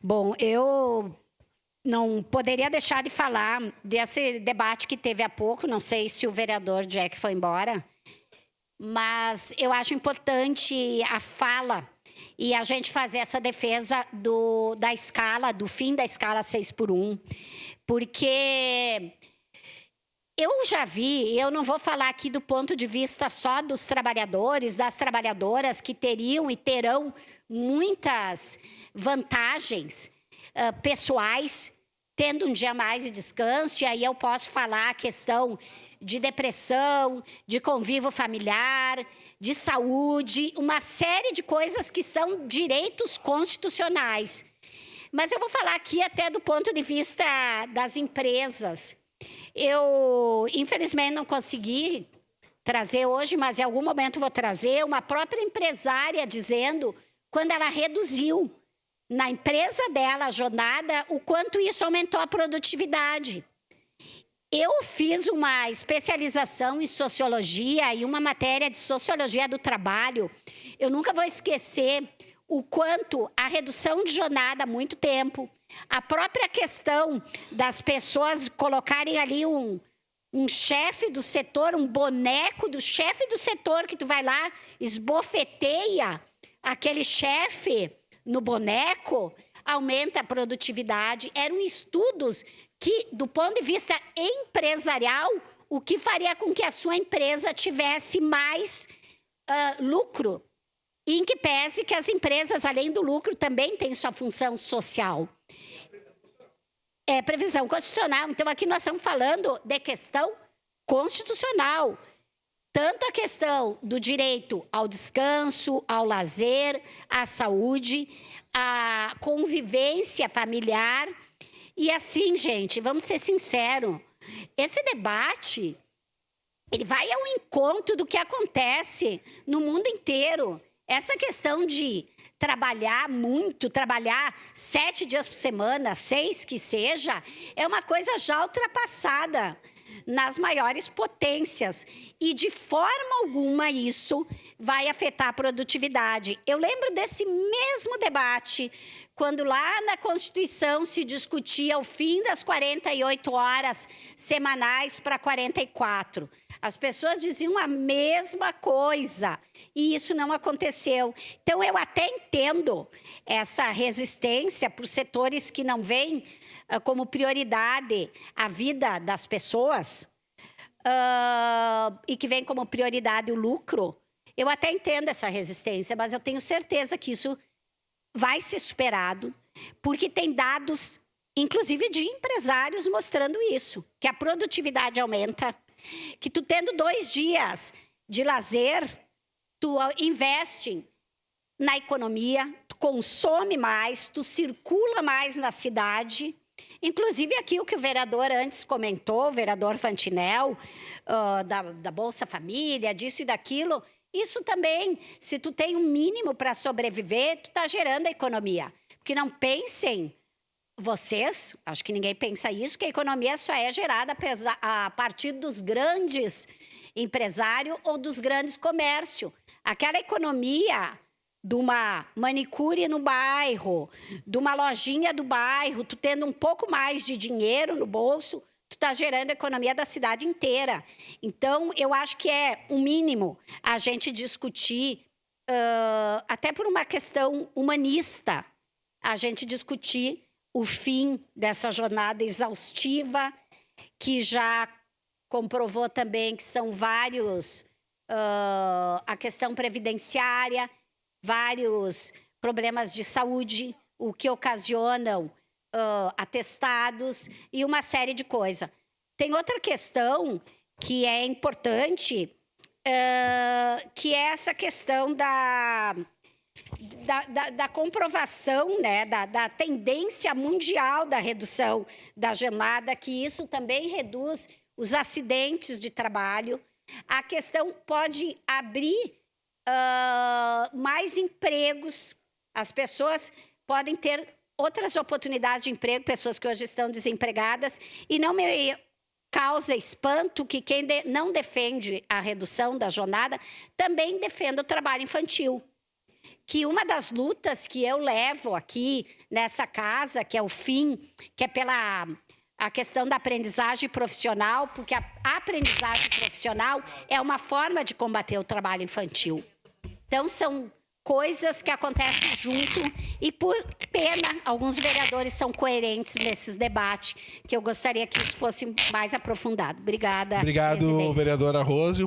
Bom, eu não poderia deixar de falar desse debate que teve há pouco, não sei se o vereador Jack foi embora, mas eu acho importante a fala e a gente fazer essa defesa da escala, do fim da escala 6x1, porque eu já vi, eu não vou falar aqui do ponto de vista só dos trabalhadores, das trabalhadoras que teriam e terão muitas vantagens pessoais, tendo um dia mais de descanso, e aí eu posso falar a questão de depressão, de convívio familiar, de saúde, uma série de coisas que são direitos constitucionais. Mas eu vou falar aqui até do ponto de vista das empresas. Eu, infelizmente, não consegui trazer hoje, mas em algum momento vou trazer uma própria empresária dizendo, quando ela reduziu na empresa dela a jornada, o quanto isso aumentou a produtividade. Eu fiz uma especialização em sociologia e uma matéria de sociologia do trabalho. Eu nunca vou esquecer o quanto a redução de jornada há muito tempo, a própria questão das pessoas colocarem ali um chefe do setor, um boneco do chefe do setor, que tu vai lá, esbofeteia aquele chefe no boneco, aumenta a produtividade. Eram estudos que, do ponto de vista empresarial, o que faria com que a sua empresa tivesse mais lucro. E em que pese que as empresas, além do lucro, também têm sua função social. É previsão constitucional. Então, aqui nós estamos falando de questão constitucional. Tanto a questão do direito ao descanso, ao lazer, à saúde, à convivência familiar. E assim, gente, vamos ser sinceros, esse debate, ele vai ao encontro do que acontece no mundo inteiro. Essa questão de trabalhar muito, trabalhar 7 dias por semana, 6 que seja, é uma coisa já ultrapassada nas maiores potências. E de forma alguma isso vai afetar a produtividade. Eu lembro desse mesmo debate, quando lá na Constituição se discutia o fim das 48 horas semanais para 44. As pessoas diziam a mesma coisa e isso não aconteceu. Então, eu até entendo essa resistência por setores que não veem como prioridade a vida das pessoas e que vem como prioridade o lucro. Eu até entendo essa resistência, mas eu tenho certeza que isso vai ser superado, porque tem dados, inclusive de empresários, mostrando isso, que a produtividade aumenta, que tu tendo 2 dias de lazer, tu investe na economia, tu consome mais, tu circula mais na cidade. Inclusive aqui o que o vereador antes comentou, o vereador Fantinel, da Bolsa Família, disso e daquilo, isso também, se tu tem um mínimo para sobreviver, tu está gerando a economia. Porque não pensem, vocês, acho que ninguém pensa isso, que a economia só é gerada a partir dos grandes empresários ou dos grandes comércios. Aquela economia de uma manicure no bairro, de uma lojinha do bairro, tu tendo um pouco mais de dinheiro no bolso, tu está gerando a economia da cidade inteira. Então, eu acho que é o mínimo a gente discutir, até por uma questão humanista, a gente discutir o fim dessa jornada exaustiva, que já comprovou também que são vários, a questão previdenciária, vários problemas de saúde, o que ocasionam atestados e uma série de coisas. Tem outra questão que é importante, que é essa questão da comprovação, né, da tendência mundial da redução da jornada, que isso também reduz os acidentes de trabalho. A questão pode abrir mais empregos, as pessoas podem ter outras oportunidades de emprego, pessoas que hoje estão desempregadas, e não me causa espanto que quem não defende a redução da jornada também defenda o trabalho infantil. que uma das lutas que eu levo aqui nessa casa, que é o FIM, que é pela a questão da aprendizagem profissional, porque a aprendizagem profissional é uma forma de combater o trabalho infantil. Então, são coisas que acontecem junto e, por pena, alguns vereadores são coerentes nesses debates, que eu gostaria que isso fosse mais aprofundado. Obrigada, Obrigado, presidente. vereadora Rose.